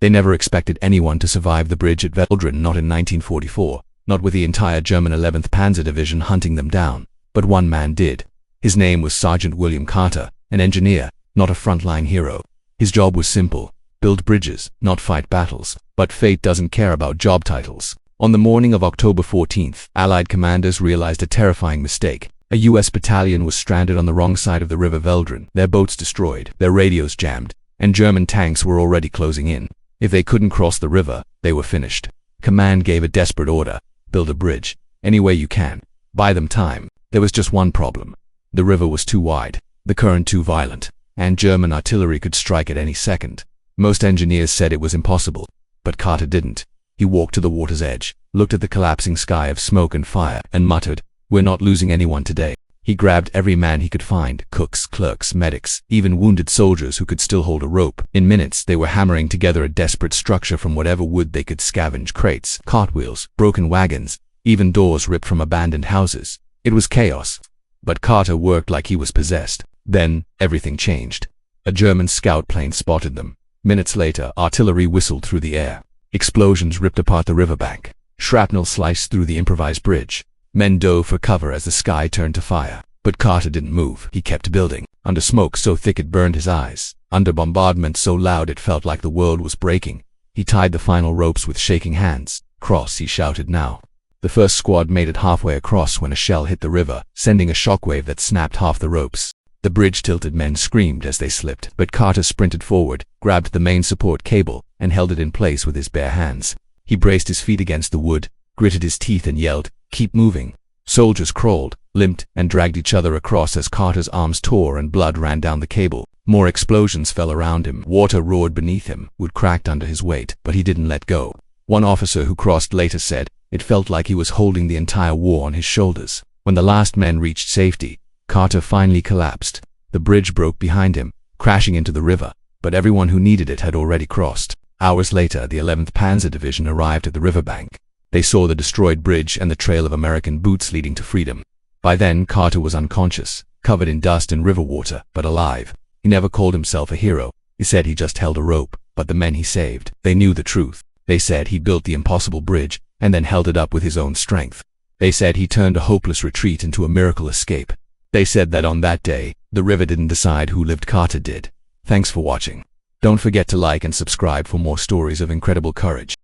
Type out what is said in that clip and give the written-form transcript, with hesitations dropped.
They never expected anyone to survive the bridge at Veldren, not in 1944, not with the entire German 11th Panzer Division hunting them down. But one man did. His name was Sergeant William Carter, an engineer, not a frontline hero. His job was simple: build bridges, not fight battles. But fate doesn't care about job titles. On the morning of October 14th, Allied commanders realized a terrifying mistake. A US battalion was stranded on the wrong side of the River Veldren, their boats destroyed, their radios jammed, and German tanks were already closing in. If they couldn't cross the river, they were finished. Command gave a desperate order: build a bridge, any way you can. Buy them time. There was just one problem. The river was too wide, the current too violent, and German artillery could strike at any second. Most engineers said it was impossible, but Carter didn't. He walked to the water's edge, looked at the collapsing sky of smoke and fire, and muttered, "We're not losing anyone today." He grabbed every man he could find: cooks, clerks, medics, even wounded soldiers who could still hold a rope. In minutes, they were hammering together a desperate structure from whatever wood they could scavenge: crates, cartwheels, broken wagons, even doors ripped from abandoned houses. It was chaos, but Carter worked like he was possessed. Then, everything changed. A German scout plane spotted them. Minutes later, artillery whistled through the air. Explosions ripped apart the riverbank. Shrapnel sliced through the improvised bridge. Men dove for cover as the sky turned to fire. But Carter didn't move. He kept building. Under smoke so thick it burned his eyes. Under bombardment so loud it felt like the world was breaking. He tied the final ropes with shaking hands. "Cross," he shouted now. The first squad made it halfway across when a shell hit the river, sending a shockwave that snapped half the ropes. The bridge tilted. Men screamed as they slipped, but Carter sprinted forward, grabbed the main support cable, and held it in place with his bare hands. He braced his feet against the wood, gritted his teeth, and yelled, "Keep moving." Soldiers crawled, limped, and dragged each other across as Carter's arms tore and blood ran down the cable. More explosions fell around him. Water roared beneath him. Wood cracked under his weight, but he didn't let go. One officer who crossed later said, it felt like he was holding the entire war on his shoulders. When the last men reached safety, Carter finally collapsed. The bridge broke behind him, crashing into the river, but everyone who needed it had already crossed. Hours later, the 11th Panzer Division arrived at the riverbank. They saw the destroyed bridge and the trail of American boots leading to freedom. By then, Carter was unconscious, covered in dust and river water, but alive. He never called himself a hero. He said he just held a rope, but the men he saved, they knew the truth. They said he built the impossible bridge and then held it up with his own strength. They said he turned a hopeless retreat into a miracle escape. They said that on that day, the river didn't decide who lived, Carter did. Thanks for watching. Don't forget to like and subscribe for more stories of incredible courage.